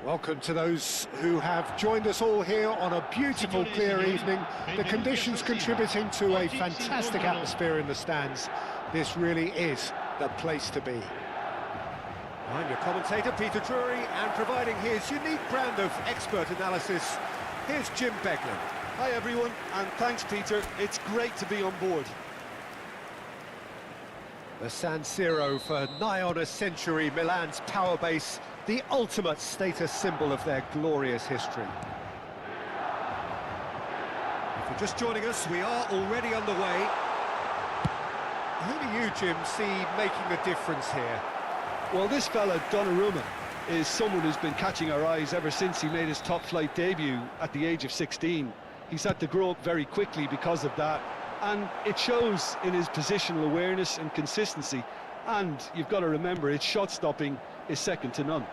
Welcome to those who have joined us all here on a beautiful, clear evening. The conditions contributing to a fantastic atmosphere in the stands. This really is the place to be. I'm your commentator, Peter Drury, and providing his unique brand of expert analysis, here's Jim Beglin. Hi everyone, and thanks Peter, it's great to be on board. The San Siro for nigh on a century, Milan's power base, the ultimate status symbol of their glorious history. If you're just joining us, we are already underway. Who do you, Jim, see making the difference here? Well, this fella, Donnarumma, is someone who's been catching our eyes ever since he made his top-flight debut at the age of 16. He's had to grow up very quickly because of that, and it shows in his positional awareness and consistency. And you've got to remember, his shot-stopping is second to none.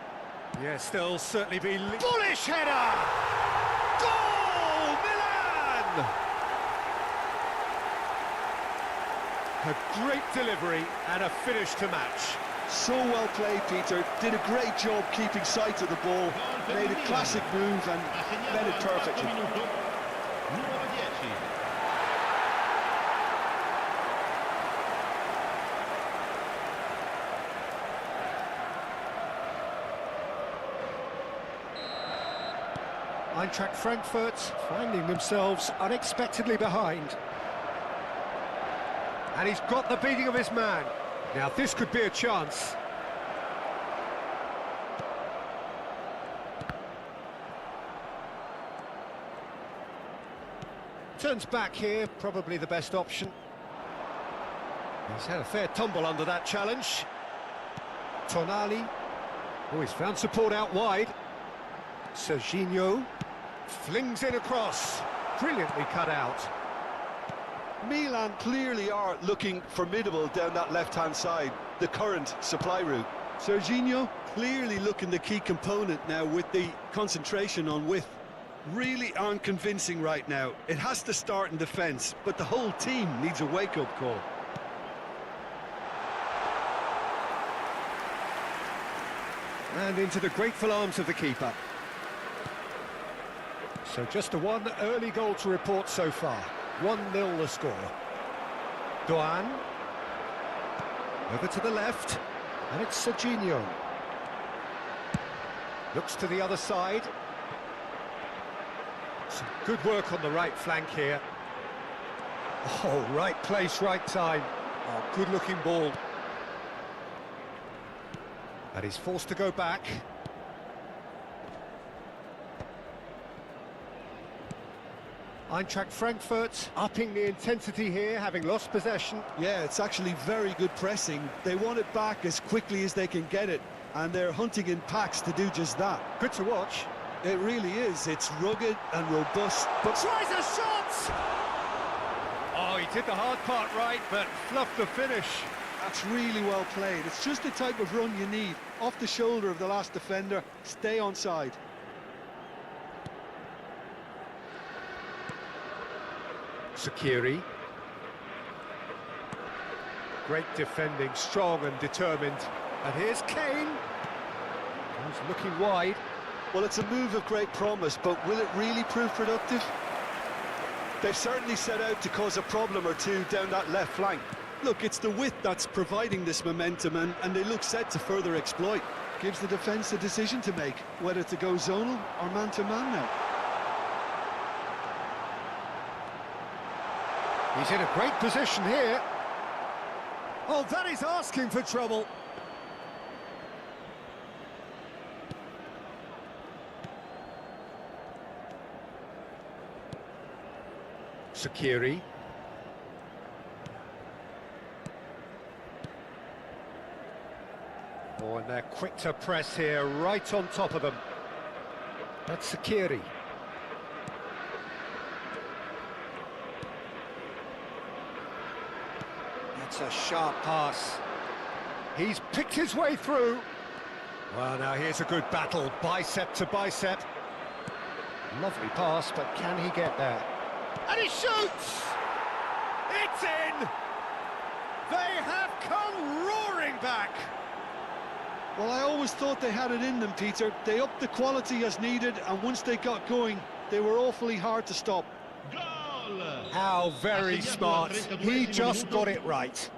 Yeah, still certainly be... Bullish header! Goal! A great delivery and a finish to match. So well played, Peter. Did a great job keeping sight of the ball. Made a classic move and met it perfectly. Eintracht Frankfurt finding themselves unexpectedly behind. And he's got the beating of his man. Now this could be a chance. Turns back here, probably the best option. He's had a fair tumble under that challenge. Tonali. Oh, he's found support out wide. Serginho flings in across. Brilliantly cut out. Milan clearly are looking formidable down that left-hand side, the current supply route. Serginho clearly looking the key component now with the concentration on width. Really aren't convincing right now. It has to start in defence, but the whole team needs a wake-up call. And into the grateful arms of the keeper. So just a one early goal to report so far. 1-0 the score. Doan. Over to the left. And it's Serginho. Looks to the other side. Some good work on the right flank here. Oh, right place, right time. Oh, good-looking ball. And he's forced to go back. Eintracht Frankfurt upping the intensity here, having lost possession. Yeah, it's actually very good pressing. They want it back as quickly as they can get it, and they're hunting in packs to do just that. Good to watch. It really is. It's rugged and robust, but Tries a shot! Oh, he did the hard part right, but fluffed the finish. that's really well played. It's just the type of run you need. Off the shoulder of the last defender, stay onside. Sakiri. Great defending, strong and determined. And here's Kane. He's looking wide. Well, it's a move of great promise, but will it really prove productive? They've certainly set out to cause a problem or two down that left flank. Look, it's the width that's providing this momentum, and they look set to further exploit. Gives the defence a decision to make, whether to go zonal or man-to-man now. He's in a great position here. Oh, that is asking for trouble. Sakiri. Oh, and they're quick to press here, right on top of them. That's Sakiri. That's a sharp pass. He's picked his way through. Well, now here's a good battle, bicep to bicep. Lovely pass, but can he get there? And he shoots! It's in! They have come roaring back! Well, I always thought they had it in them, Peter. They upped the quality as needed, and once they got going, they were awfully hard to stop. How very smart. He just got it right.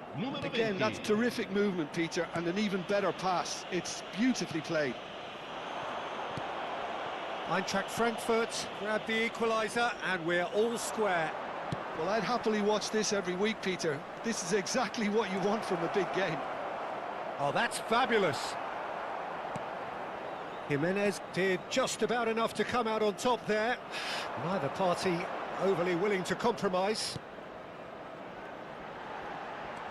Again, that's terrific movement, Peter, and an even better pass. It's beautifully played. Eintracht Frankfurt grab the equaliser, and we're all square. Well, I'd happily watch this every week, Peter. This is exactly what you want from a big game. Oh, that's fabulous. Jimenez did just about enough to come out on top there. Neither party overly willing to compromise.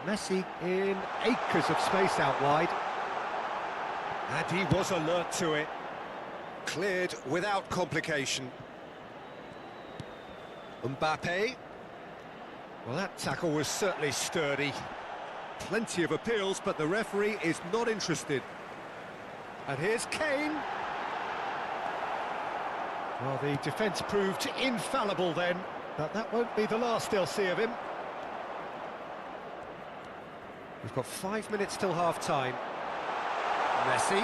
Messi in acres of space out wide. And he was alert to it. Cleared without complication. Mbappe. Well, that tackle was certainly sturdy. Plenty of appeals, but the referee is not interested. And here's Kane. Well, the defence proved infallible then, but that won't be the last they'll see of him. We've got 5 minutes till half-time. Messi,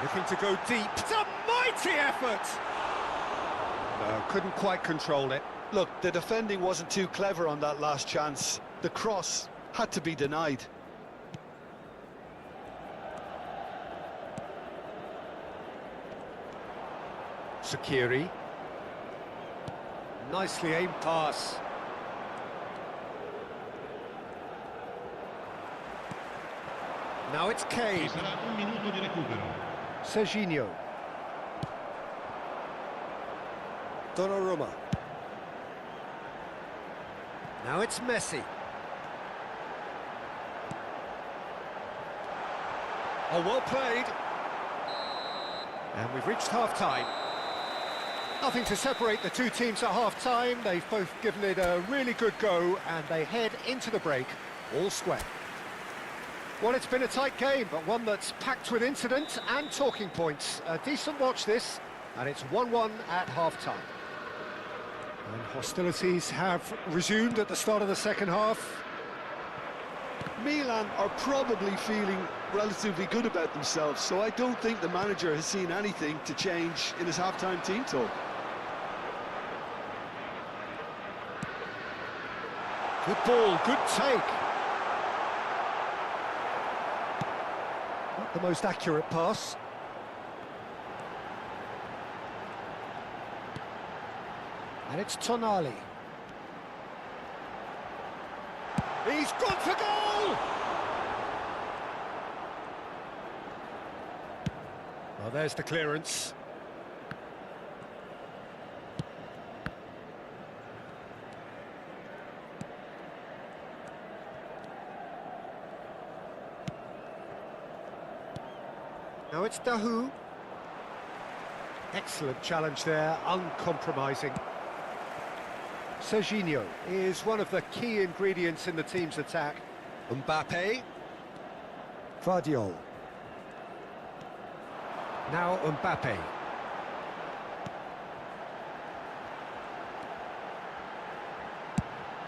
looking to go deep. It's a mighty effort! No, couldn't quite control it. Look, the defending wasn't too clever on that last chance. The cross had to be denied. Sakiri. Nicely aimed pass. Now it's Kane. Serginho. Donnarumma. Now it's Messi. Oh, well played. And we've reached half-time. Nothing to separate the two teams at half-time. They've both given it a really good go, and they head into the break all square. Well, it's been a tight game, but one that's packed with incident and talking points. A decent watch this, and it's 1-1 at half-time. And hostilities have resumed at the start of the second half. Milan are probably feeling relatively good about themselves, so I don't think the manager has seen anything to change in his half-time team talk. Good ball, good take. Not the most accurate pass. And it's Tonali. He's gone for goal! Well, there's the clearance. Now it's Dahu. Excellent challenge there, uncompromising. Serginho is one of the key ingredients in the team's attack. Mbappe. Guardiola. Now Mbappe.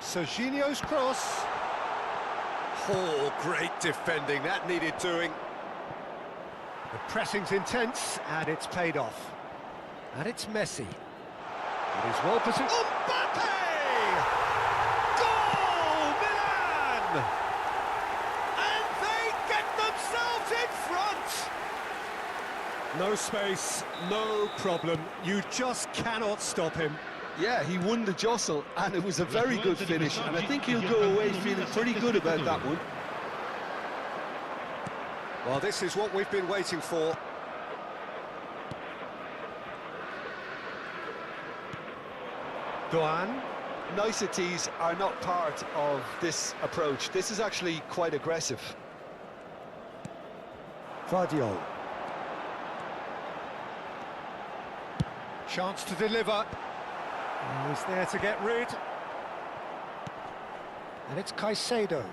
Serginho's cross. Oh, great defending, that needed doing. The pressing's intense, and it's paid off. And it's Messi. It is well positioned. Mbappe! Goal, Milan! And they get themselves in front! No space, no problem. You just cannot stop him. Yeah, he won the jostle, and it was a very good finish, and I think he'll go away feeling pretty good about that one. Well, this is what we've been waiting for. Doan. Niceties are not part of this approach. This is actually quite aggressive. Guardiola. Chance to deliver. He's there to get rid. And it's Caicedo.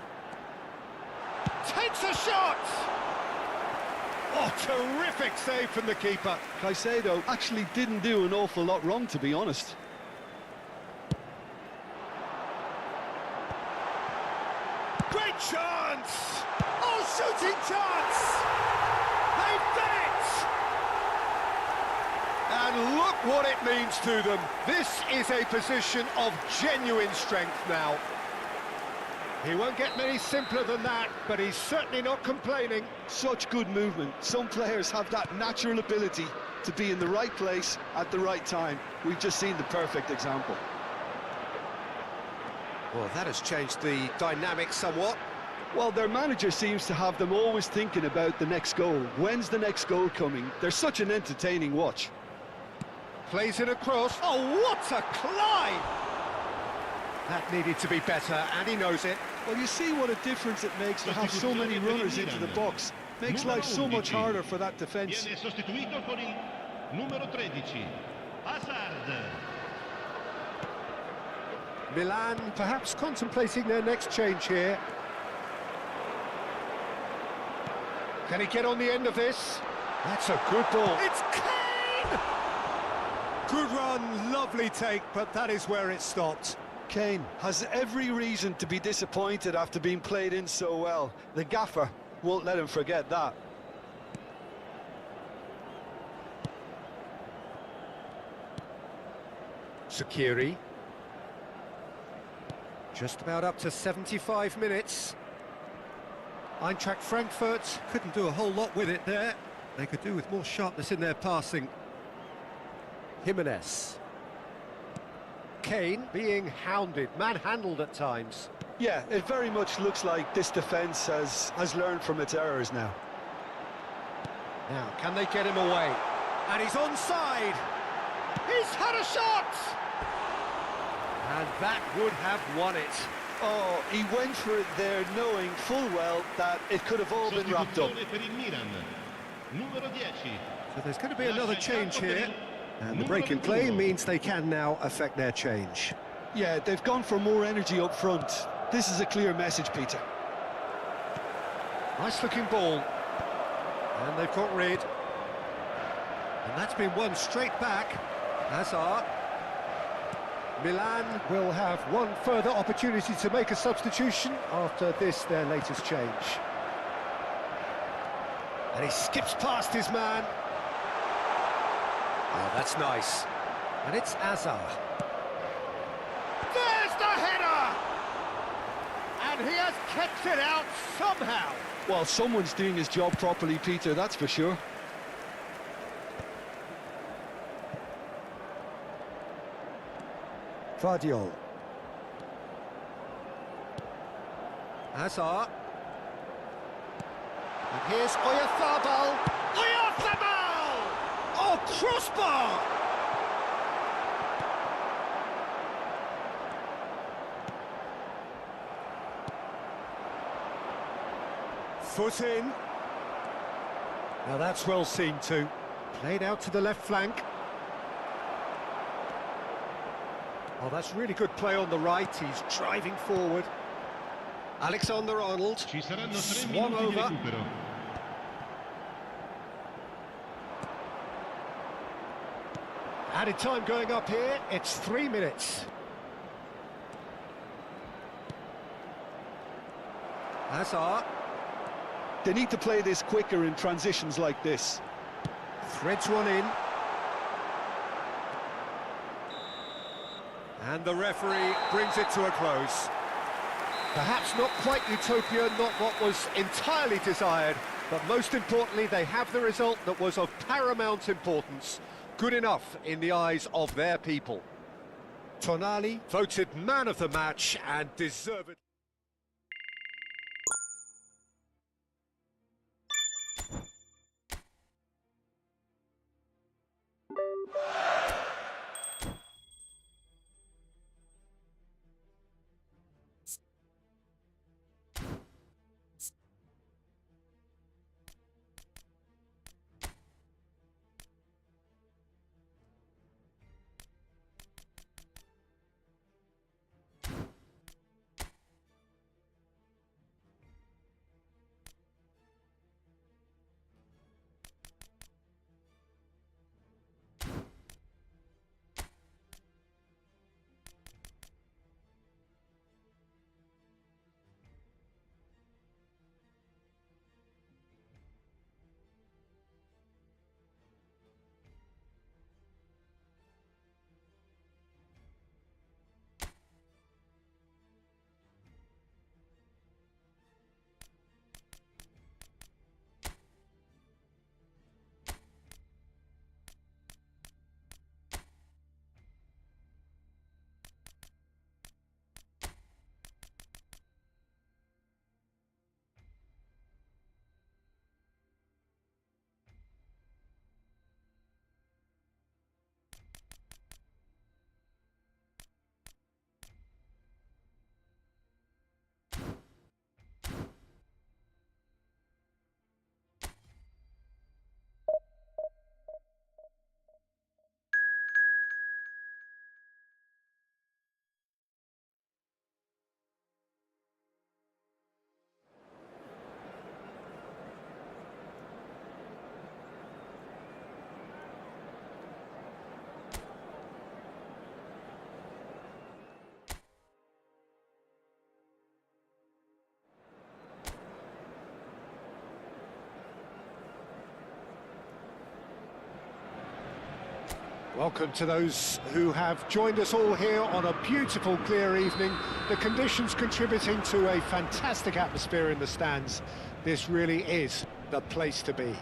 Takes a shot! Oh, terrific save from the keeper. Caicedo actually didn't do an awful lot wrong, to be honest. Great chance! Oh, shooting chance! They've done it! And look what it means to them. This is a position of genuine strength now. He won't get many simpler than that, but he's certainly not complaining. Such good movement. Some players have that natural ability to be in the right place at the right time. We've just seen the perfect example. Well, that has changed the dynamic somewhat. Well, their manager seems to have them always thinking about the next goal. When's the next goal coming? They're such an entertaining watch. Plays it across. Oh, what a climb! That needed to be better, and he knows it. Well, you see what a difference it makes to have so many runners into the box. Makes life so much harder for that defence. Viene sostituito con il numero 13, Hazard. Milan perhaps contemplating their next change here. Can he get on the end of this? That's a good ball. It's Kane! Good run, lovely take, but that is where it stopped. Kane has every reason to be disappointed after being played in so well. The gaffer won't let him forget that. Sakiri. Just about up to 75 minutes. Eintracht Frankfurt couldn't do a whole lot with it there. They could do with more sharpness in their passing. Jimenez. Kane being hounded, manhandled at times. Yeah, it very much looks like this defence has learned from its errors now. Now, can they get him away? And he's onside! He's had a shot! And that would have won it. Oh, he went for it there knowing full well that it could have all been wrapped up. Sostituzione per il Milan. Numero 10. So there's going to be another change here. And the break in play means they can now affect their change. Yeah, they've gone for more energy up front. This is a clear message, Peter. Nice looking ball. And they've got rid. And that's been won straight back. Hazard. Milan will have one further opportunity to make a substitution after this, their latest change. And he skips past his man. Oh, that's nice. And it's Hazard. There's the header! And he has kept it out somehow. Well, someone's doing his job properly, Peter, that's for sure. Guardiola. Hazard. And here's Oyarzabal. Oyarzabal! Oh, crossbar! Foot in. Now that's well seen too. Played out to the left flank. Oh, that's really good play on the right. He's driving forward. Alexander-Arnold. Ci saranno 3 Swung minuti di over. recupero. Added time going up here. It's 3 minutes. Hazard. They need to play this quicker in transitions like this. Threads one in. And the referee brings it to a close. Perhaps not quite utopia, not what was entirely desired, but most importantly, they have the result that was of paramount importance. Good enough in the eyes of their people. Tonali voted man of the match and deservedly. Welcome to those who have joined us all here on a beautiful, clear evening. The conditions contributing to a fantastic atmosphere in the stands. This really is the place to be.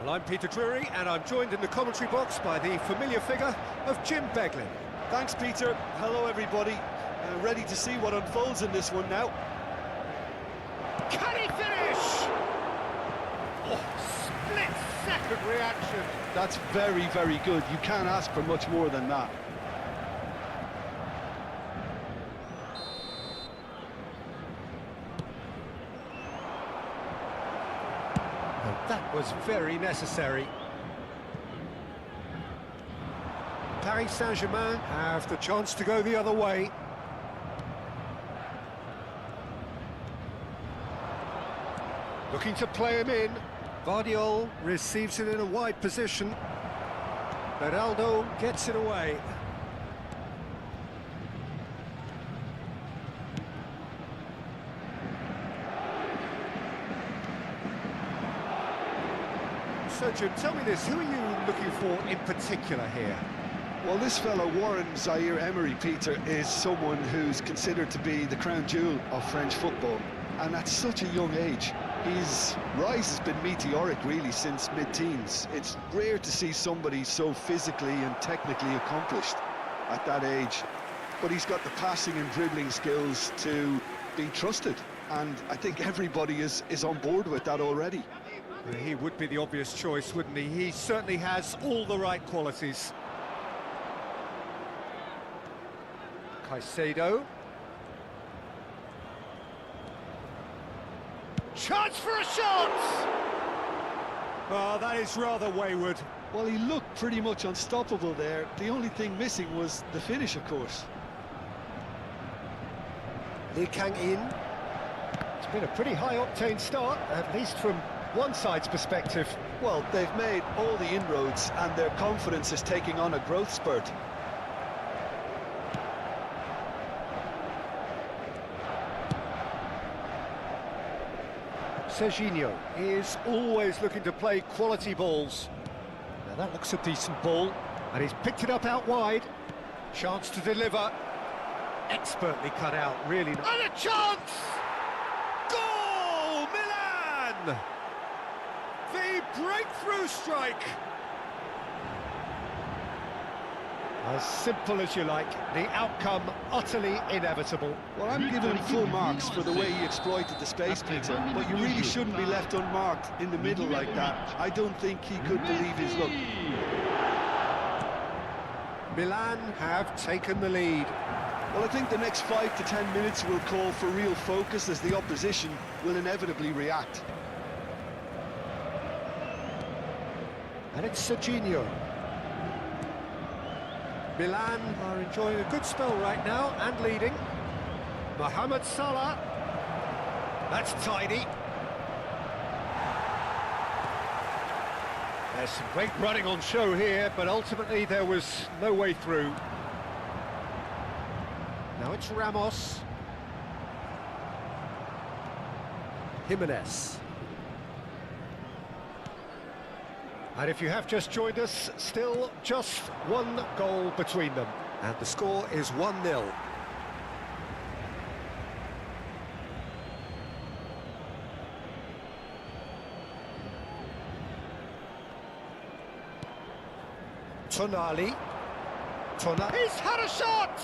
Well, I'm Peter Drury, and I'm joined in the commentary box by the familiar figure of Jim Beglin. Thanks, Peter. Hello, everybody. Ready to see what unfolds in this one now. Can he finish? Oh, split-second reaction. That's very, very good. You can't ask for much more than that. That was very necessary. Paris Saint-Germain have the chance to go the other way. Looking to play him in. Vardiol receives it in a wide position. Beraldo gets it away. So, Jim, tell me this, who are you looking for in particular here? Well, this fellow, Warren Zaire-Emery, Peter, is someone who's considered to be the crown jewel of French football. And at such a young age, his rise has been meteoric, really, since mid-teens. It's rare to see somebody so physically and technically accomplished at that age. But he's got the passing and dribbling skills to be trusted. And I think everybody is on board with that already. He would be the obvious choice, wouldn't he? He certainly has all the right qualities. Caicedo. Chance for a shot! Oh, that is rather wayward. Well, he looked pretty much unstoppable there. The only thing missing was the finish, of course. Lee Kang-in. It's been a pretty high-octane start, at least from one side's perspective. Well, they've made all the inroads and their confidence is taking on a growth spurt. Serginho is always looking to play quality balls. Now that looks a decent ball, and he's picked it up out wide. Chance to deliver. Expertly cut out, really. And a chance! Goal! Milan! The breakthrough strike! As simple as you like, the outcome utterly inevitable. Well, I'm giving him full marks for the way he exploited the space, Peter, but you really shouldn't be left unmarked in the middle like that. I don't think he could believe his luck. Milan have taken the lead. Well, I think the next 5 to 10 minutes will call for real focus as the opposition will inevitably react. And it's Serginho. Milan are enjoying a good spell right now and leading. Mohamed Salah. That's tidy. There's some great running on show here, but ultimately there was no way through. Now it's Ramos. Jimenez. And if you have just joined us, still just one goal between them. And the score is 1-0. Tonali. He's had a shot!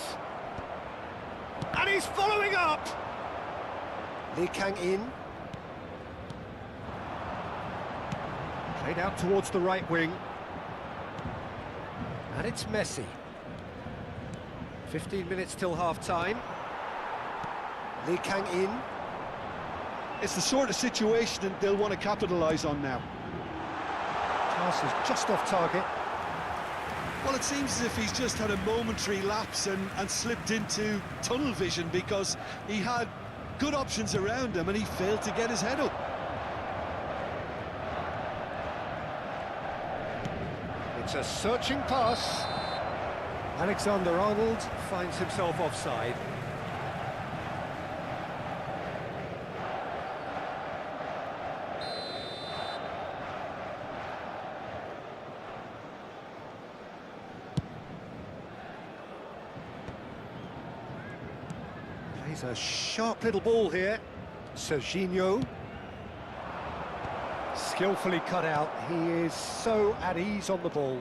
And he's following up! Lee Kang-in. Played out towards the right wing. And it's Messi. 15 minutes till half-time. Lee Kang-in. It's the sort of situation that they'll want to capitalise on now. Pass is just off target. Well, it seems as if he's just had a momentary lapse and slipped into tunnel vision because he had good options around him and he failed to get his head up. It's a searching pass. Alexander-Arnold finds himself offside. It's a sharp little ball here. Serginho. Skillfully cut out. He is so at ease on the ball.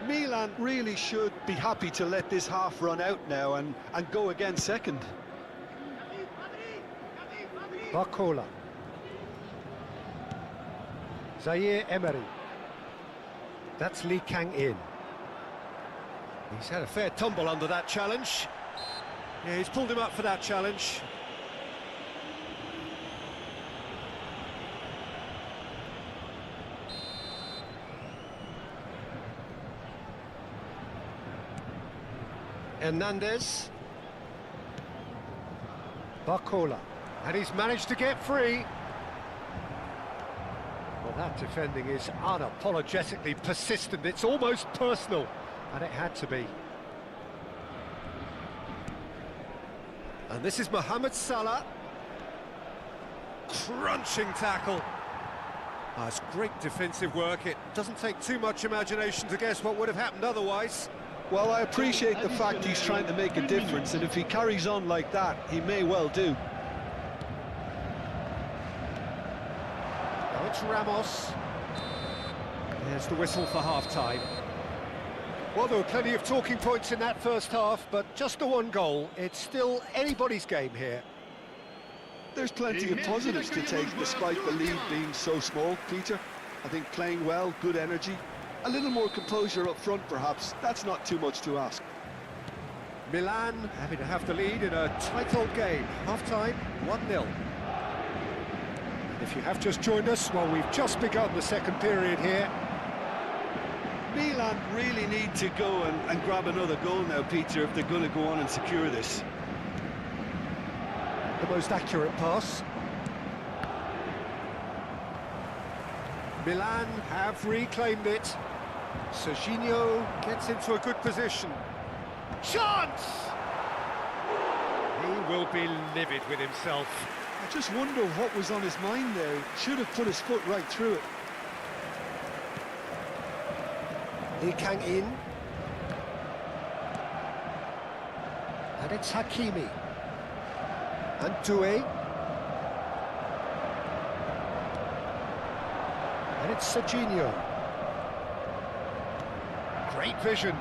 Milan really should be happy to let this half run out now and go again second. Barcola. Zaire Emery. That's Lee Kang-in. He's had a fair tumble under that challenge. Yeah, he's pulled him up for that challenge. Hernandez. Barcola. And he's managed to get free. Well, that defending is unapologetically persistent. It's almost personal. And it had to be. And this is Mohamed Salah. Crunching tackle. That's great defensive work. It doesn't take too much imagination to guess what would have happened otherwise. Well, I appreciate the fact he's trying to make a difference, and if he carries on like that, he may well do. Now it's Ramos. There's the whistle for half-time. Well, there were plenty of talking points in that first half, but just the one goal. It's still anybody's game here. There's plenty of positives to take, despite the lead being so small, Peter. I think playing well, good energy. A little more composure up front, perhaps. That's not too much to ask. Milan having to have the lead in a tight old game. Half-time, 1-0. If you have just joined us, well, we've just begun the second period here. Milan really need to go and grab another goal now, Peter, if they're going to go on and secure this. The most accurate pass. Milan have reclaimed it. Serginho gets into a good position. Chance! He will be livid with himself. I just wonder what was on his mind there. Should have put his foot right through it. Lee Kang-in. And it's Hakimi. And Doué. And it's Serginho. Great vision.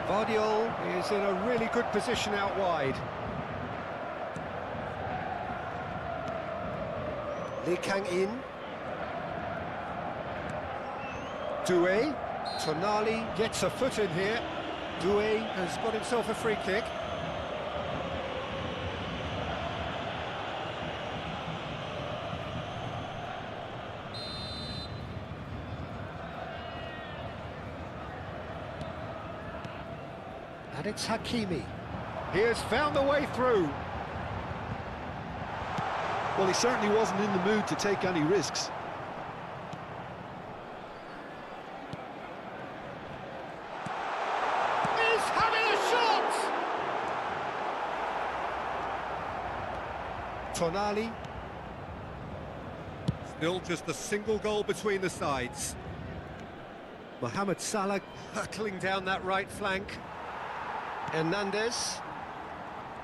Vardiol is in a really good position out wide. Lee Kang-in. Doué. Tonali gets a foot in here. Doué has got himself a free kick. And it's Hakimi. He has found the way through. Well, he certainly wasn't in the mood to take any risks. He's having a shot! Tonali. Still just a single goal between the sides. Mohamed Salah hurtling down that right flank. Hernandez.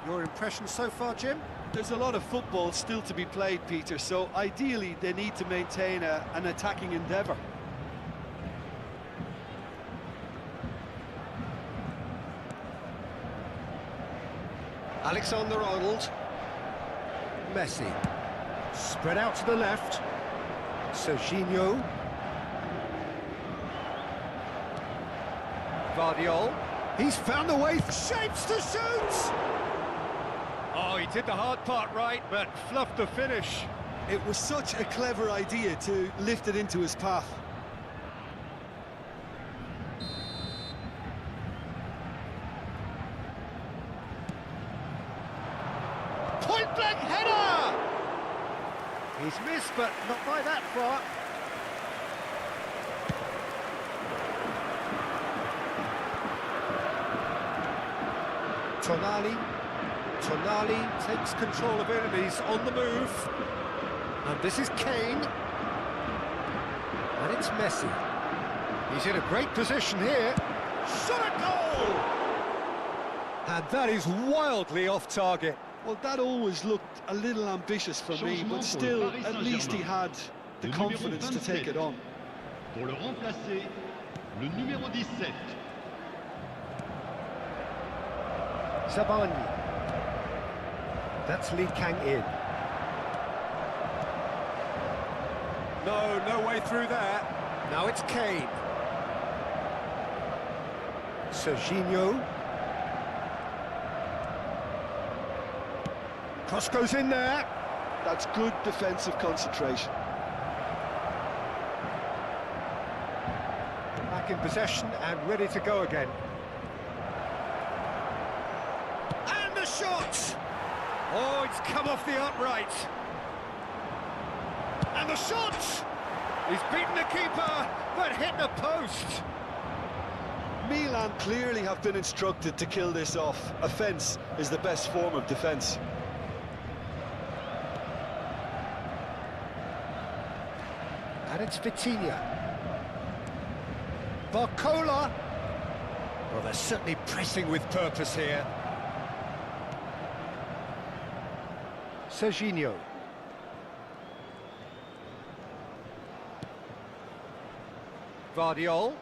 Your impression so far, Jim? There's a lot of football still to be played, Peter, so ideally they need to maintain an attacking endeavour. Alexander-Arnold. Messi. Spread out to the left. Serginho. Vardiol. He's found the way. Shapes to shoot! Oh, he did the hard part right, but fluffed the finish. It was such a clever idea to lift it into his path. Point-blank header! He's missed, but not by that far. Tonali. Tonali takes control of enemies on the move. And this is Kane. And it's Messi. He's in a great position here. Shot at goal! And that is wildly off target. Well, that always looked a little ambitious for me, but still, at least he had the confidence to take it on. Pour le remplacer, le numéro 17. Zabani. That's Lee Kang-in. No way through there. Now it's Kane. Serginho. Cross goes in there. That's good defensive concentration. Back in possession and ready to go again. And the shot! Oh, it's come off the upright. And the shot! He's beaten the keeper, but hit the post. Milan clearly have been instructed to kill this off. Offence is the best form of defence. And it's Vitinha. Barcola. Well, they're certainly pressing with purpose here. Serginho. Vardiol.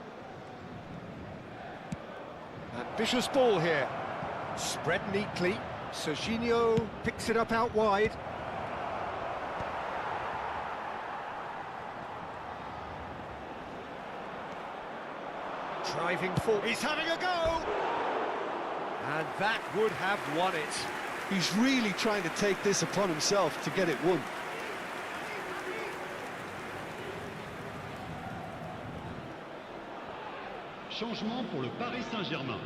Ambitious ball here. Spread neatly. Serginho picks it up out wide. Driving forward. He's having a go! And that would have won it. He's really trying to take this upon himself to get it won. Changement pour le Paris Saint-Germain.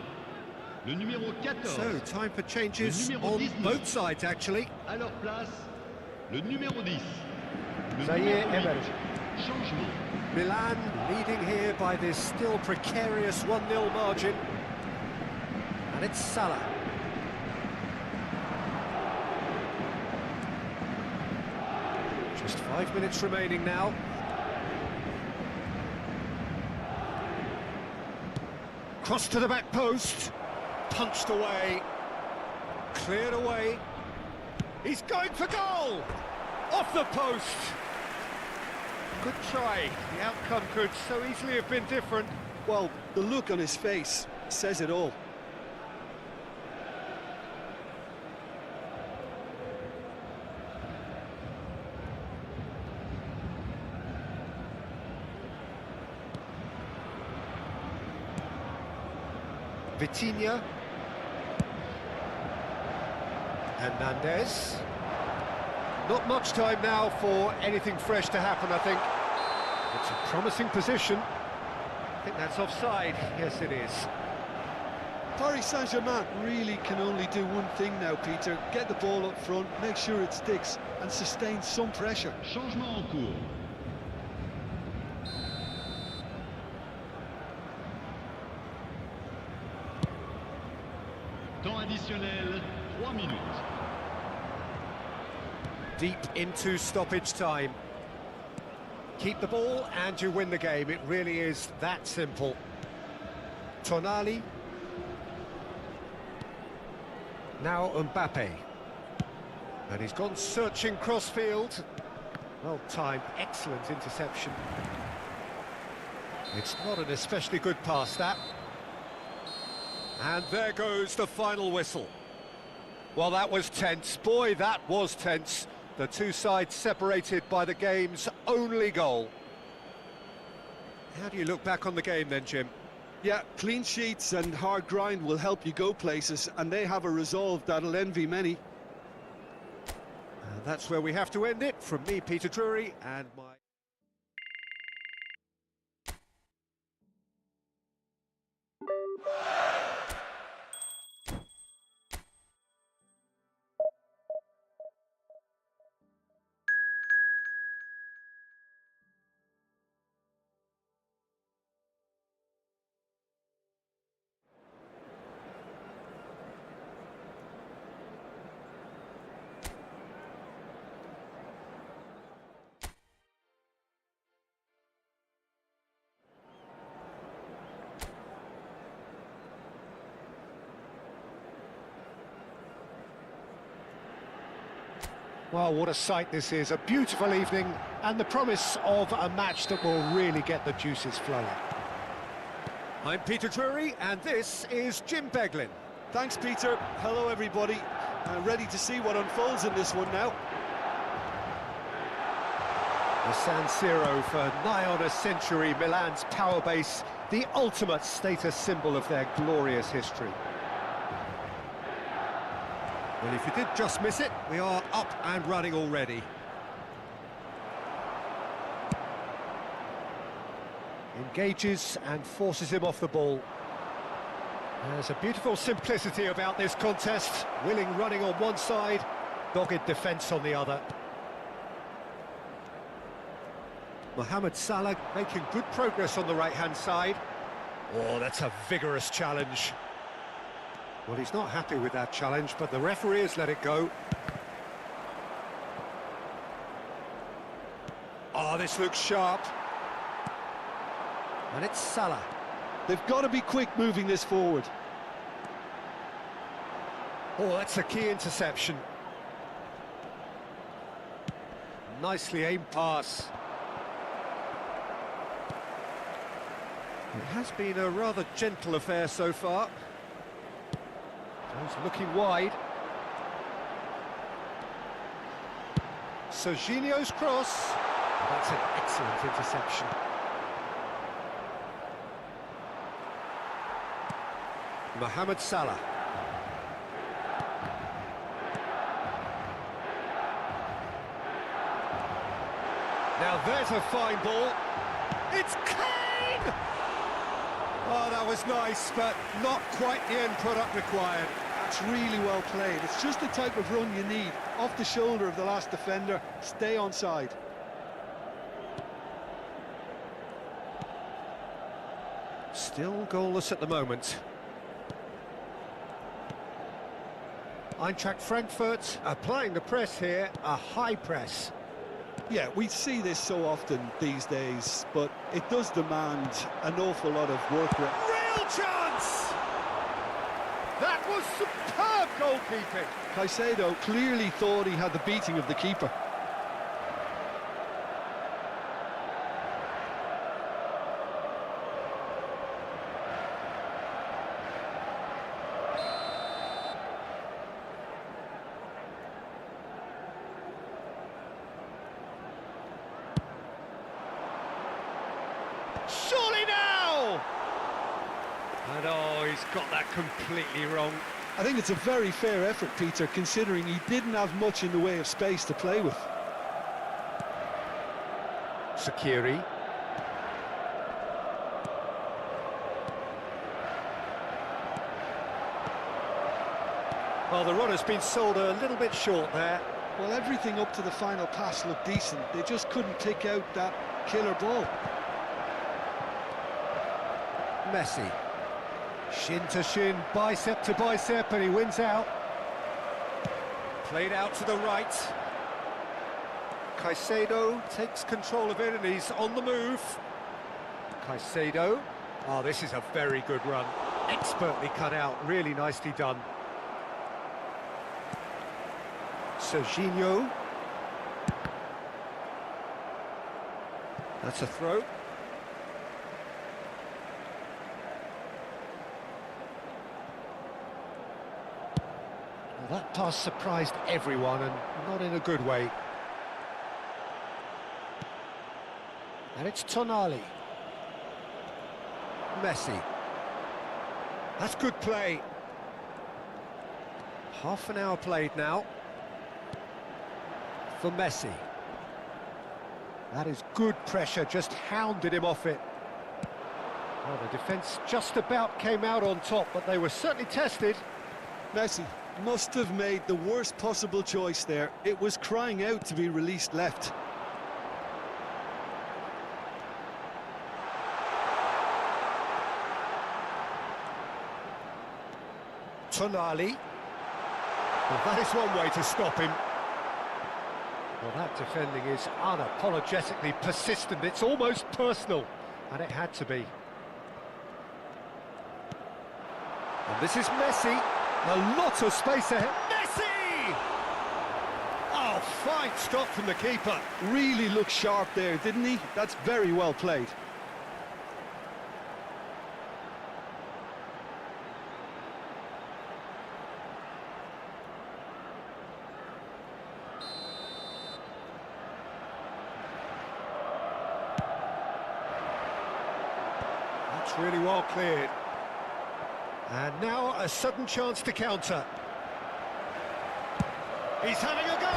Le numéro 14. So, time for changes Le numéro on 19. both sides, actually. À leur place, le numéro 10. Le Zaire numéro Emery. 8. Changement. Milan leading here by this still precarious 1-0 margin. And it's Salah. Just 5 minutes remaining now. Cross to the back post. Punched away. Cleared away. He's going for goal! Off the post! Good try. The outcome could so easily have been different. Well, the look on his face says it all. Vitinha. Hernandez. Not much time now for anything fresh to happen, I think. It's a promising position. I think that's offside. Yes, it is. Paris Saint-Germain really can only do one thing now, Peter. Get the ball up front, make sure it sticks, and sustain some pressure. Changement en cours. Temps additionnel, 3 minutes. Deep into stoppage time. Keep the ball and you win the game. It really is that simple. Tonali. Now Mbappe. And he's gone searching crossfield. Well timed, excellent interception. It's not an especially good pass, that. And there goes the final whistle. Well, that was tense. Boy, that was tense. The two sides separated by the game's only goal. How do you look back on the game then, Jim? Yeah, clean sheets and hard grind will help you go places, and they have a resolve that'll envy many. And that's where we have to end it. From me, Peter Drury, and my... Well, what a sight this is, a beautiful evening, and the promise of a match that will really get the juices flowing. I'm Peter Drury, and this is Jim Beglin. Thanks, Peter. Hello, everybody. Ready to see what unfolds in this one now. The San Siro for nigh on a century, Milan's power base, the ultimate status symbol of their glorious history. Well, if you did just miss it, we are up and running already. Engages and forces him off the ball. There's a beautiful simplicity about this contest. Willing running on one side, dogged defence on the other. Mohamed Salah making good progress on the right-hand side. Oh, that's a vigorous challenge. Well, he's not happy with that challenge, but the referee has let it go. Oh, this looks sharp. And it's Salah. They've got to be quick moving this forward. Oh, that's a key interception. Nicely aimed pass. It has been a rather gentle affair so far. He's looking wide. Serginho's cross. That's an excellent interception. Mohamed Salah. Now there's a fine ball. It's Kane! Oh, that was nice, but not quite the end product required. That's really well played. It's just the type of run you need. Off the shoulder of the last defender, stay onside. Still goalless at the moment. Eintracht Frankfurt applying the press here, a high press. Yeah, we see this so often these days, but it does demand an awful lot of work rate. Real chance! That was superb goalkeeping. Caicedo clearly thought he had the beating of the keeper. Surely now! And oh, he's got that completely wrong. I think it's a very fair effort, Peter, considering he didn't have much in the way of space to play with. Sakiri. Well, the run has been sold a little bit short there. Well, everything up to the final pass looked decent. They just couldn't pick out that killer ball. Messi. Shin to shin, bicep to bicep, and he wins out. Played out to the right. Caicedo takes control of it and he's on the move. Caicedo. Oh, this is a very good run. Expertly cut out, really nicely done. Serginho. That's a throw. Well, that pass surprised everyone, and not in a good way. And it's Tonali. Messi. That's good play. Half an hour played now. For Messi. That is good pressure, just hounded him off it. Well, the defence just about came out on top, but they were certainly tested. Messi must have made the worst possible choice there. It was crying out to be released left. Tonali. Well, that is one way to stop him. Well, that defending is unapologetically persistent. It's almost personal, and it had to be. And this is Messi. A lot of space ahead. Messi! Oh, Fine stop from the keeper. Really looked sharp there, didn't he? That's very well played. That's really well cleared. And now a sudden chance to counter. He's having a go!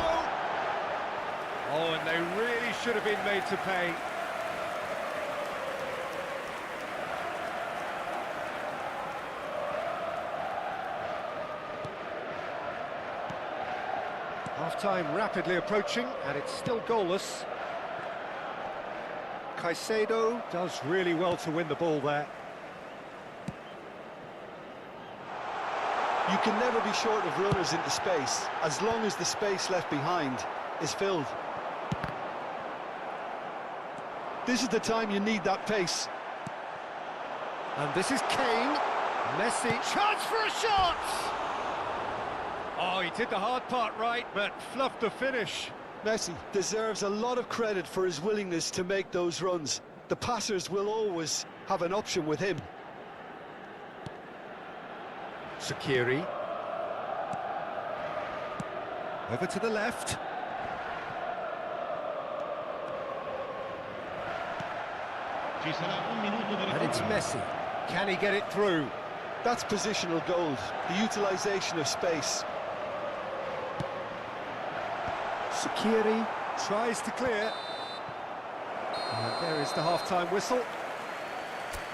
Oh, and they really should have been made to pay. Half-time rapidly approaching, and it's still goalless. Caicedo does really well to win the ball there. You can never be short of runners into space, as long as the space left behind is filled. This is the time you need that pace. And this is Kane. Messi, chance for a shot! Oh, he did the hard part right, but fluffed the finish. Messi deserves a lot of credit for his willingness to make those runs. The passers will always have an option with him. Shaqiri. Over to the left. And it's Messi. Can he get it through? That's positional gold, the utilisation of space. Shaqiri tries to clear. And there is the half-time whistle.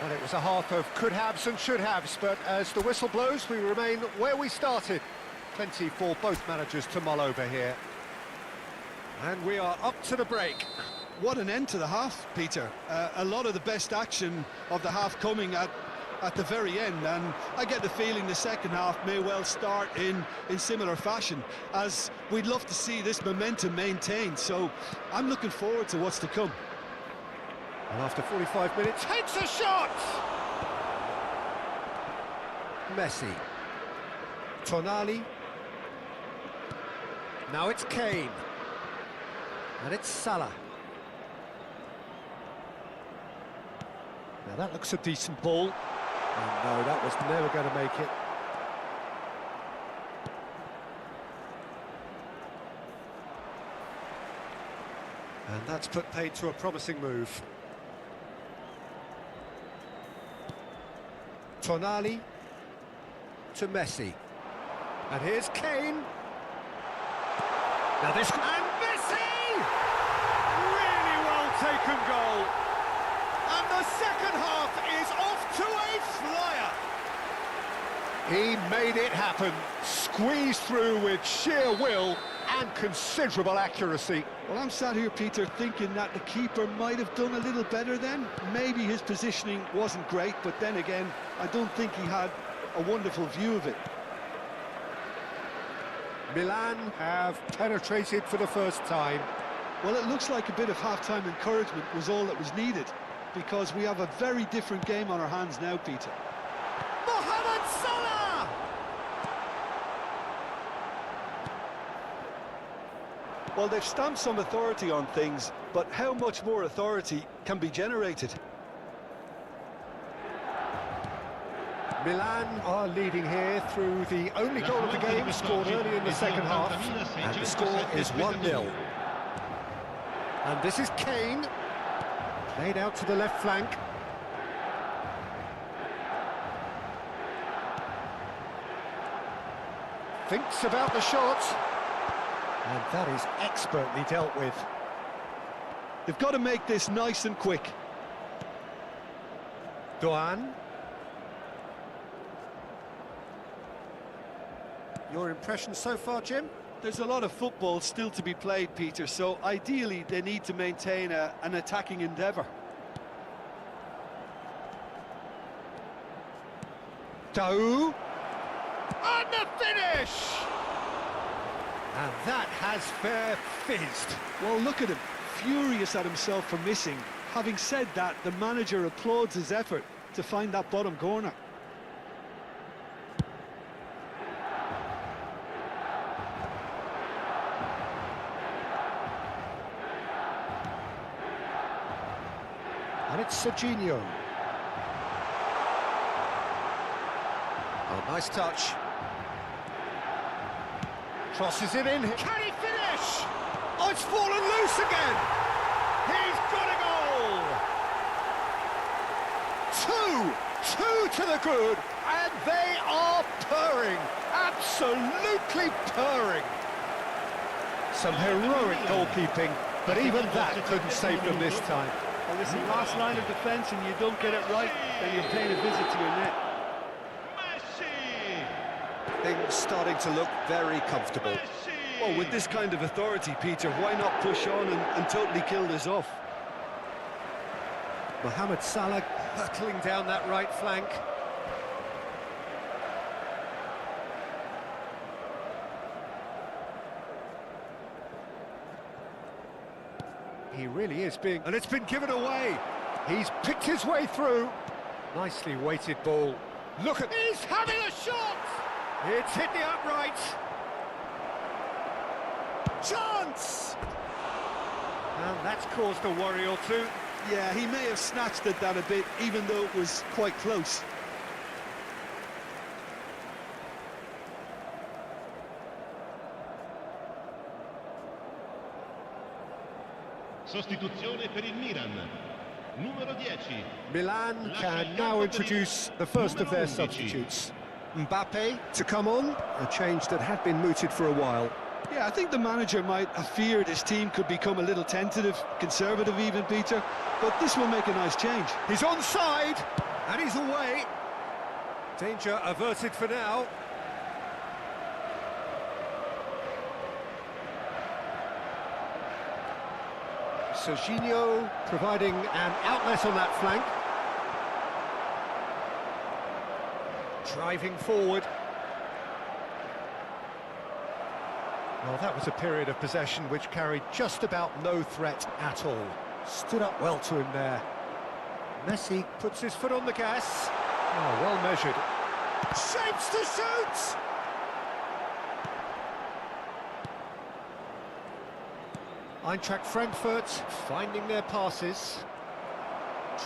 Well, it was a half of could-haves and should-haves, but as the whistle blows, we remain where we started. Plenty for both managers to mull over here. And we are up to the break. What an end to the half, Peter. A lot of the best action of the half coming at the very end, and I get the feeling the second half may well start in similar fashion, as we'd love to see this momentum maintained, so I'm looking forward to what's to come. And after 45 minutes, hits a shot! Messi. Tonali. Now it's Kane. And it's Salah. Now that looks a decent ball. Oh no, that was never going to make it. And that's put paid to a promising move. Tonali to Messi. And here's Kane. Now this... And Messi! Really well taken goal. And the second half is off to a flyer. He made it happen. Squeezed through with sheer will and considerable accuracy. Well, I'm sat here, Peter, thinking that the keeper might have done a little better then. Maybe his positioning wasn't great, but then again, I don't think he had a wonderful view of it. Milan have penetrated for the first time. Well, it looks like a bit of half-time encouragement was all that was needed, because we have a very different game on our hands now, Peter. Mohamed Salah! Well, they've stamped some authority on things, but how much more authority can be generated? Milan are leading here through the only goal of the game, scored early in the second half, and the score is 1-0. And this is Kane, played out to the left flank. Thinks about the shot, and that is expertly dealt with. They've got to make this nice and quick. Doan. Your impression so far, Jim? There's a lot of football still to be played, Peter, so ideally they need to maintain an attacking endeavour. Dulu. And the finish! And that has fair fizzed. Well, look at him, furious at himself for missing. Having said that, the manager applauds his effort to find that bottom corner. And it's Serginho. Oh, nice touch. Crosses it in. Can he finish? Oh, it's fallen loose again. He's got a goal. Two to the good, and they are purring. Absolutely purring. Some heroic goalkeeping, but even that couldn't save them this time. Well, listen, last line of defence and you don't get it right, then you're paying a visit to your net. Things starting to look very comfortable. Well, with this kind of authority, Peter, why not push on and totally kill this off? Mohamed Salah hurtling down that right flank. He really is being... And it's been given away. He's picked his way through. Nicely weighted ball. Look at... He's having a shot! It's hit the upright. Chance! And that's caused a worry or two. Yeah, he may have snatched at that a bit, even though it was quite close. Sostituzione per il Milan. Numero 10. Milan can now introduce the first of their substitutes. Mbappe to come on, a change that had been mooted for a while. Yeah, I think the manager might have feared his team could become a little tentative, conservative even, Peter, but this will make a nice change. He's onside, and he's away. Danger averted for now. Serginho providing an outlet on that flank. Driving forward. Well, that was a period of possession which carried just about no threat at all. Stood up well to him there. Messi puts his foot on the gas. Oh, well measured. Shapes to shoot! Eintracht Frankfurt finding their passes.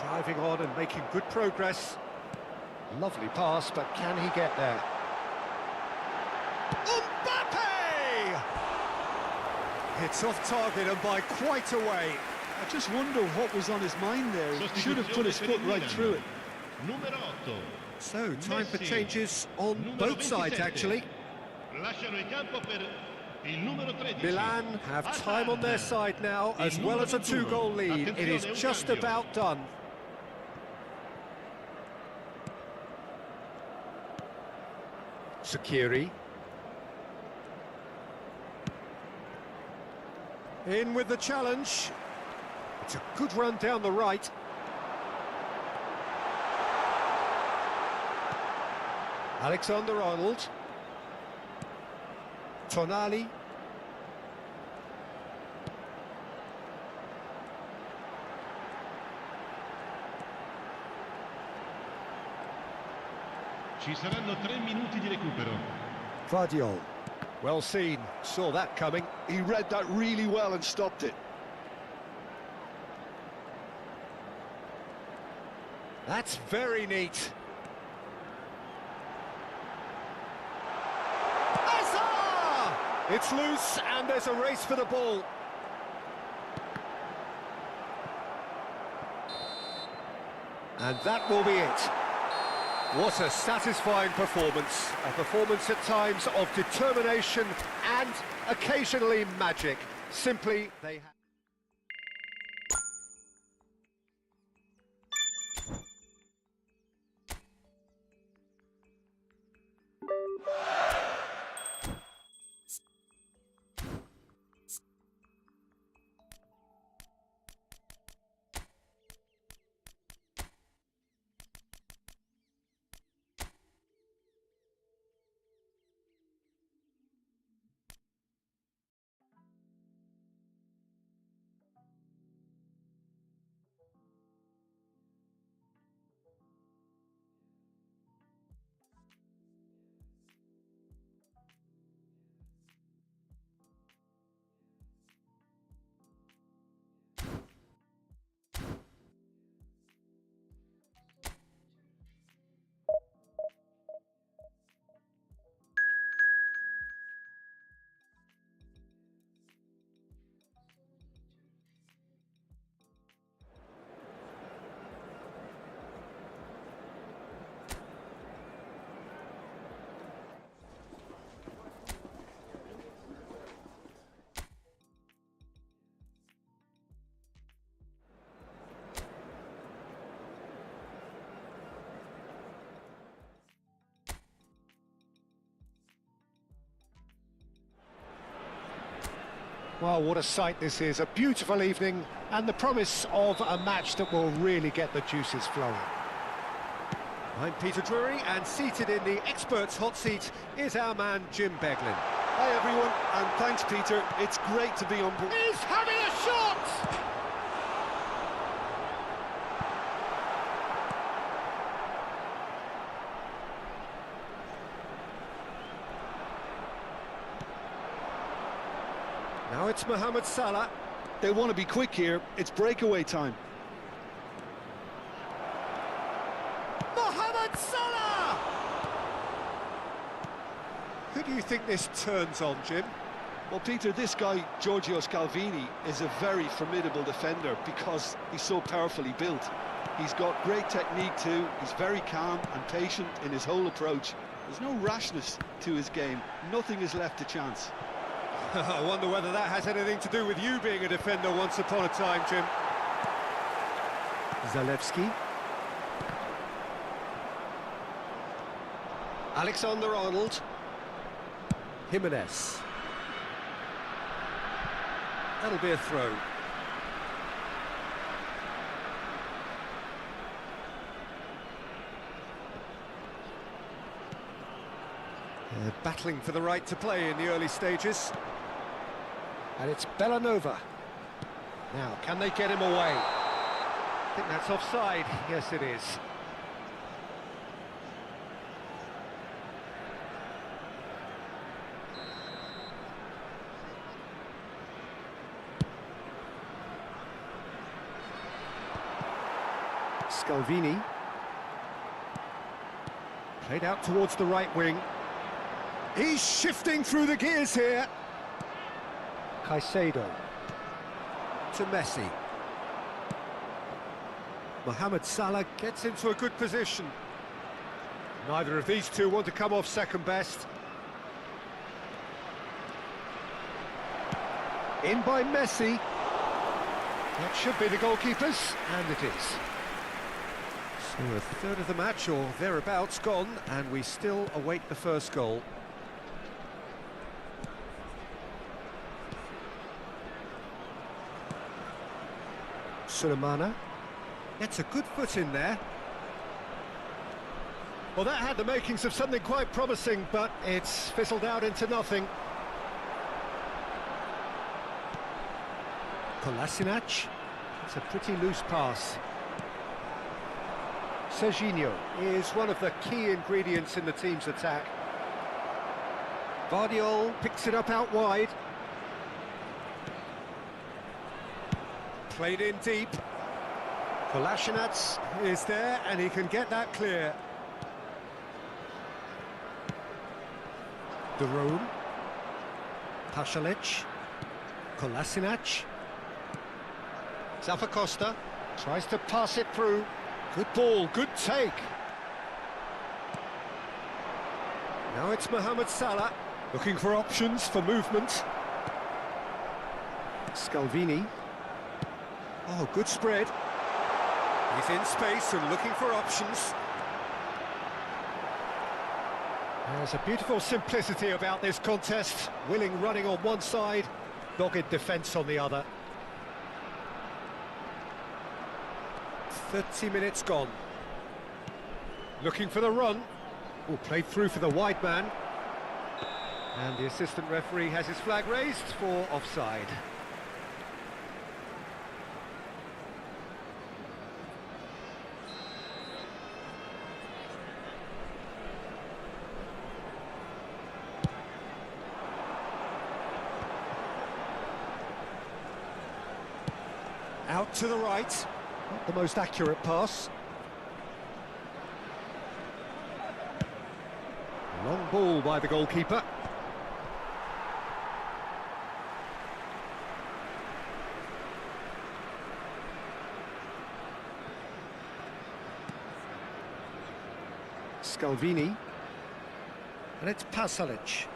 Driving on and making good progress. Lovely pass, but can he get there? Mbappe! It's off target and by quite a way. I just wonder what was on his mind there. He should have put his foot right through it. Numero 8. So, time for changes on both sides, actually. Lasciano il campo per il numero 13. Milan have time on their side now, as well as a two-goal lead. It is just about done. Sakiri. In with the challenge. It's a good run down the right. Alexander-Arnold. Tonali. Ci saranno 3 minuti di recupero. Guardiol. Well seen, saw that coming. He read that really well and stopped it. That's very neat. Hazard! It's loose and there's a race for the ball. And that will be it. What a satisfying performance. A performance at times of determination and occasionally magic. Simply, they have... Well, what a sight this is, a beautiful evening and the promise of a match that will really get the juices flowing. I'm Peter Drury, and seated in the experts' hot seat is our man Jim Beglin. Hi everyone, and thanks Peter. It's great to be on board. He's having a shot! Now it's Mohamed Salah. They want to be quick here. It's breakaway time. Mohamed Salah! Who do you think this turns on, Jim? Well, Peter, this guy, Giorgio Scalvini, is a very formidable defender because he's so powerfully built. He's got great technique too. He's very calm and patient in his whole approach. There's no rashness to his game. Nothing is left to chance. I wonder whether that has anything to do with you being a defender once upon a time, Jim. Zalewski. Alexander-Arnold. Jimenez. That'll be a throw. They're battling for the right to play in the early stages. And it's Bellanova. Now, can they get him away? I think that's offside. Yes, it is. Scalvini. Played out towards the right wing. He's shifting through the gears here. Caicedo. To Messi. Mohamed Salah gets into a good position. Neither of these two want to come off second best. In by Messi. That should be the goalkeepers, and it is. So a third of the match, or thereabouts, gone, and we still await the first goal. Sulemana gets a good foot in there. Well, that had the makings of something quite promising, but it's fizzled out into nothing. Kolasinac. It's a pretty loose pass. Serginho is one of the key ingredients in the team's attack. Vardiol picks it up out wide. Played in deep. Kolasinac is there, and he can get that clear. Turun. Pasalic. Kolasinac. Costa tries to pass it through. Good ball, good take. Now it's Mohamed Salah, looking for options for movement. Scalvini. Oh, good spread. He's in space and looking for options. There's a beautiful simplicity about this contest. Willing running on one side, dogged defence on the other. 30 minutes gone. Looking for the run. Oh, played through for the wide man. And the assistant referee has his flag raised for offside. Out to the right. Not the most accurate pass. Long ball by the goalkeeper. Scalvini. And it's Pasalic.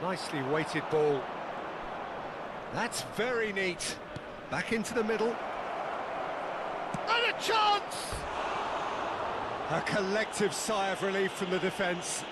Nicely weighted ball. That's very neat. Back into the middle. And a chance! A collective sigh of relief from the defence.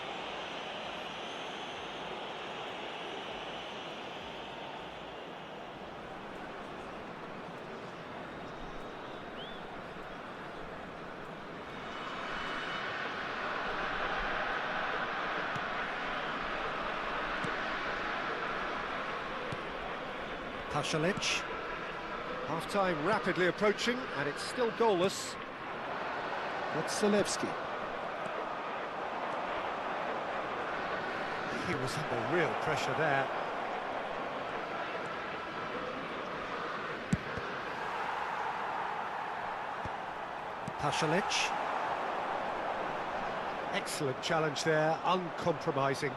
Pasalic. Half-time rapidly approaching, and it's still goalless. That's Zalewski. He was under real pressure there. Pasalic. Excellent challenge there, uncompromising.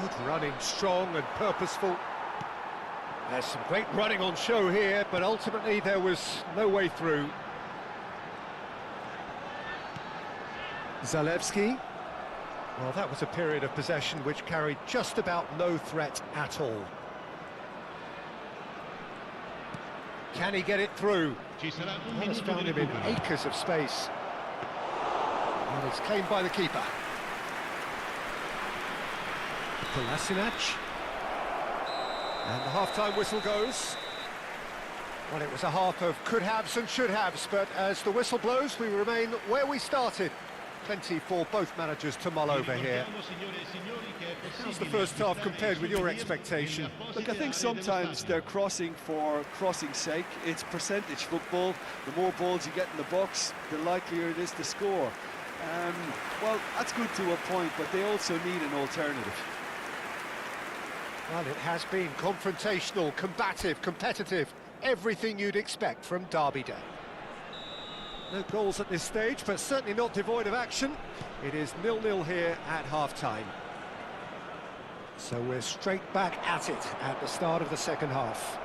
Good running, strong and purposeful. There's some great running on show here, but ultimately there was no way through. Zalewski. Well, that was a period of possession which carried just about no threat at all. Can he get it through? That has found him in acres of space. And it's claimed by the keeper. Kolasinac. And the half-time whistle goes. Well, it was a half of could-haves and should-haves, but as the whistle blows, we remain where we started. Plenty for both managers to mull over here. How's the first half compared with your expectation? Look, I think sometimes they're crossing for crossing's sake. It's percentage football. The more balls you get in the box, the likelier it is to score. Well, that's good to a point, but they also need an alternative. Well, it has been confrontational, combative, competitive. Everything you'd expect from Derby Day. No goals at this stage, but certainly not devoid of action. It is 0-0 here at half-time. So we're straight back at it at the start of the second half.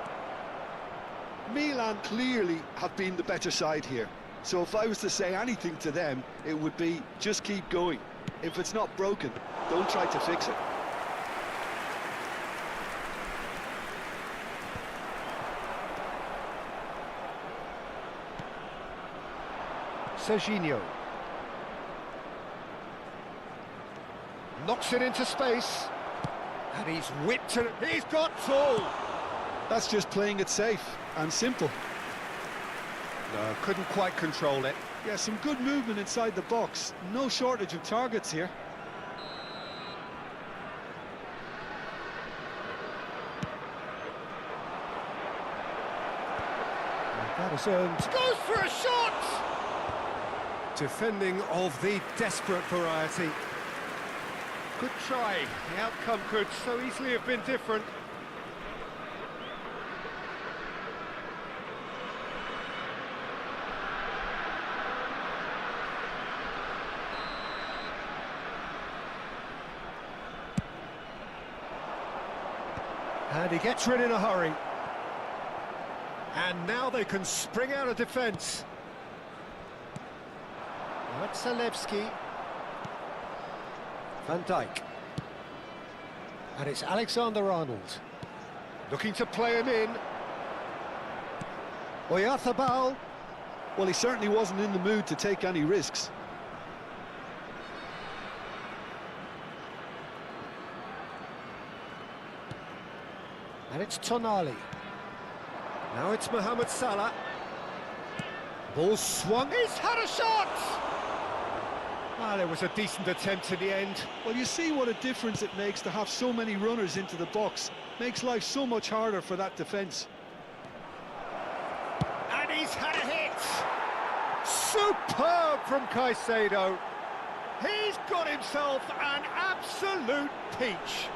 Milan clearly have been the better side here. So if I was to say anything to them, it would be just keep going. If it's not broken, don't try to fix it. Serginho. Knocks it into space. And he's whipped it. He's got full. That's just playing it safe and simple. No, couldn't quite control it. Yeah, some good movement inside the box. No shortage of targets here. And that is earned. Goes for a shot! Defending of the desperate variety. Good try. The outcome could so easily have been different. And he gets rid in a hurry. And now they can spring out of defence. That's Zalewski. Van Dijk. And it's Alexander-Arnold. Looking to play him in. Oyarzabal. Well, he certainly wasn't in the mood to take any risks. And it's Tonali. Now it's Mohamed Salah. Ball swung. He's had a shot! Ah, there was a decent attempt in the end. Well, you see what a difference it makes to have so many runners into the box. Makes life so much harder for that defence. And he's had a hit! Superb from Caicedo. He's got himself an absolute peach.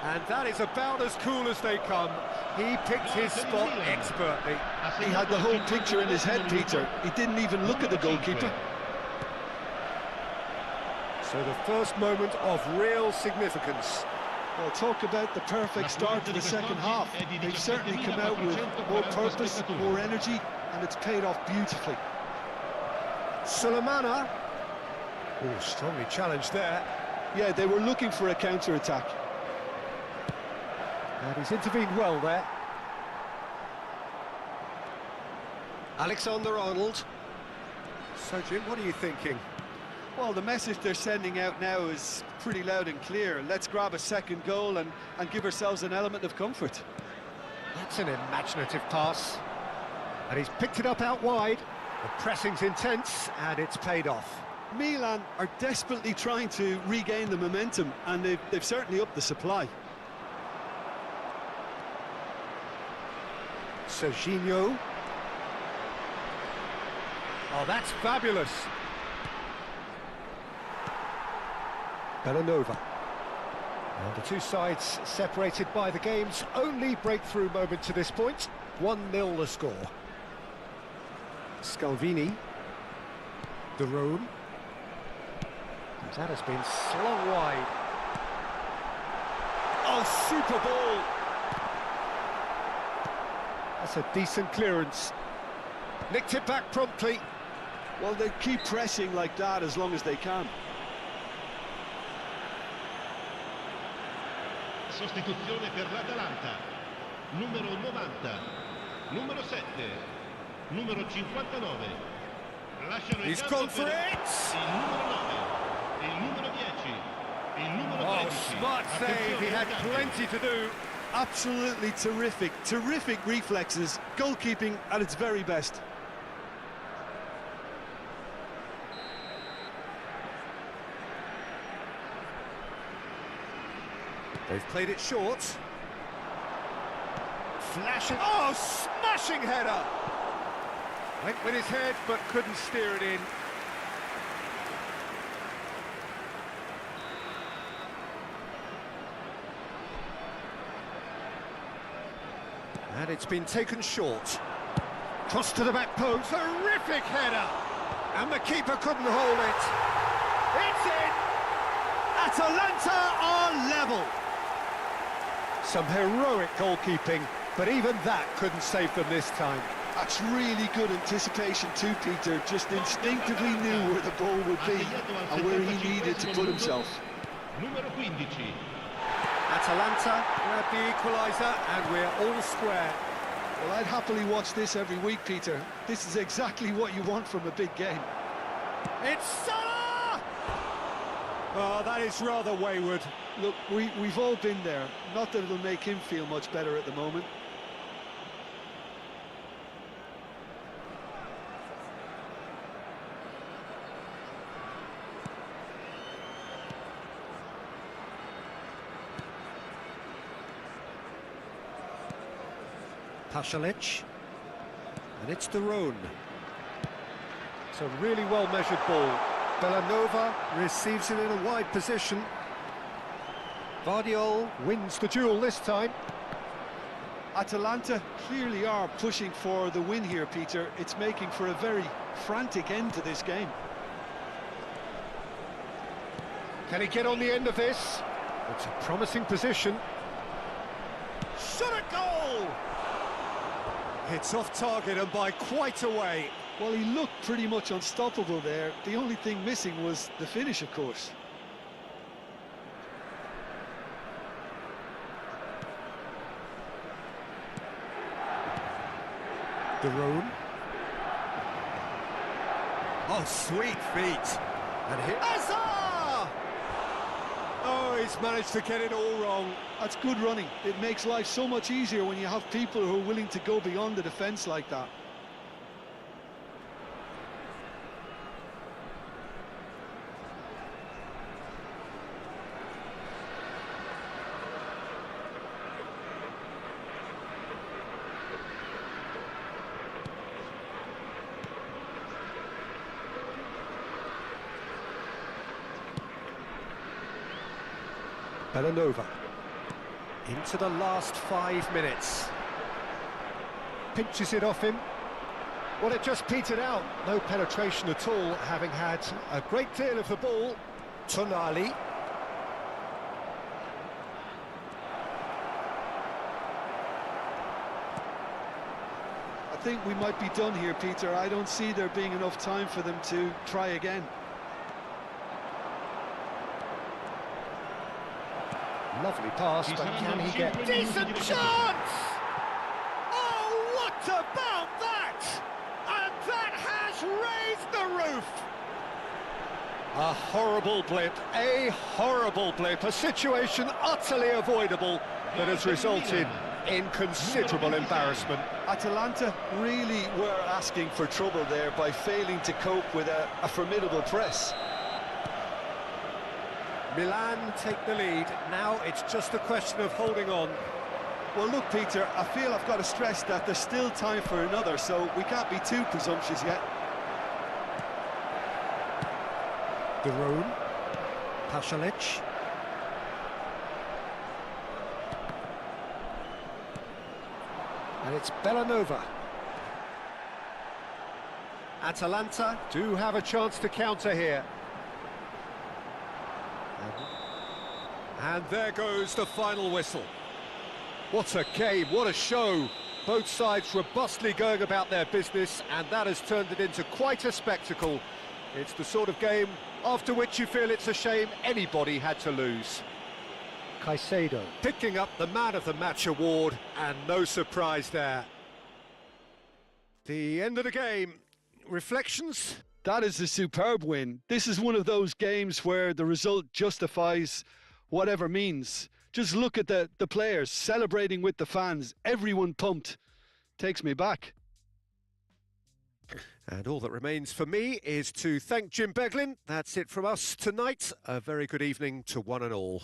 And that is about as cool as they come. He picked his spot expertly. He had the whole picture in his head, Peter. He didn't even look at the goalkeeper. So the first moment of real significance. Well, talk about the perfect start to the second half. They've certainly come out with more purpose, more energy, and it's paid off beautifully. Sulemana. Oh, strongly challenged there. Yeah, they were looking for a counter-attack. And he's intervened well there. Alexander-Arnold. So, Jim, what are you thinking? Well, the message they're sending out now is pretty loud and clear. Let's grab a second goal and give ourselves an element of comfort. That's an imaginative pass. And he's picked it up out wide. The pressing's intense, and it's paid off. Milan are desperately trying to regain the momentum, and they've certainly upped the supply. Serginho. Oh, that's fabulous. Bellanova. And the two sides separated by the game's only breakthrough moment to this point. 1-0 the score. Scalvini. Turun. That has been slung wide. Oh, super ball! That's a decent clearance. Nicked it back promptly. Well, they keep pressing like that as long as they can. Sostituzione per l'Atalanta. Numero 90, numero 7, numero 59. Lasciano il He's campo gone for per it! il numero 9, il numero 10, il numero 13. Oh, smart save, he had plenty to do. Absolutely terrific, terrific reflexes. Goalkeeping at its very best. They've played it short. Flashing, oh, smashing header! Went with his head, but couldn't steer it in. And it's been taken short. Cross to the back post, terrific header! And the keeper couldn't hold it. It's in! Atalanta are level. Some heroic goalkeeping, but even that couldn't save them this time. That's really good anticipation too, Peter. Just instinctively knew where the ball would be and where he needed to put himself. Numero 15. Atalanta grab the equaliser and we're all square. Well, I'd happily watch this every week, Peter. This is exactly what you want from a big game. It's Salah! Oh, that is rather wayward. Look, we've all been there. Not that it'll make him feel much better at the moment. Pasalic. And it's Turun. It's a really well-measured ball. Bellanova receives it in a wide position. Vardiol wins the duel this time. Atalanta clearly are pushing for the win here, Peter. It's making for a very frantic end to this game. Can he get on the end of this? It's a promising position. Shot a goal! It's off target and by quite a way. Well, he looked pretty much unstoppable there. The only thing missing was the finish, of course. Turun. Oh, sweet feet. And here... Hazard! Oh, he's managed to get it all wrong. That's good running. It makes life so much easier when you have people who are willing to go beyond the defence like that. Bellanova. Into the last 5 minutes. Pinches it off him. Well, it just petered out. No penetration at all, having had a great deal of the ball. Tonali. I think we might be done here, Peter. I don't see there being enough time for them to try again. Lovely pass, but can he get... Decent chance! Oh, what about that? And that has raised the roof! A horrible blip, a situation utterly avoidable that has resulted in considerable embarrassment. Atalanta really were asking for trouble there by failing to cope with a formidable press. Milan take the lead. Now it's just a question of holding on. Well, look, Peter, I feel I've got to stress that there's still time for another, so we can't be too presumptuous yet. Turun, Pasalic. And it's Bellanova. Atalanta do have a chance to counter here. And there goes the final whistle. What a game, what a show. Both sides robustly going about their business, and that has turned it into quite a spectacle. It's the sort of game after which you feel it's a shame anybody had to lose. Caicedo. Picking up the Man of the Match award, and no surprise there. The end of the game. Reflections? That is a superb win. This is one of those games where the result justifies whatever means. Just look at the players celebrating with the fans. Everyone pumped. Takes me back. And all that remains for me is to thank Jim Beglin. That's it from us tonight. A very good evening to one and all.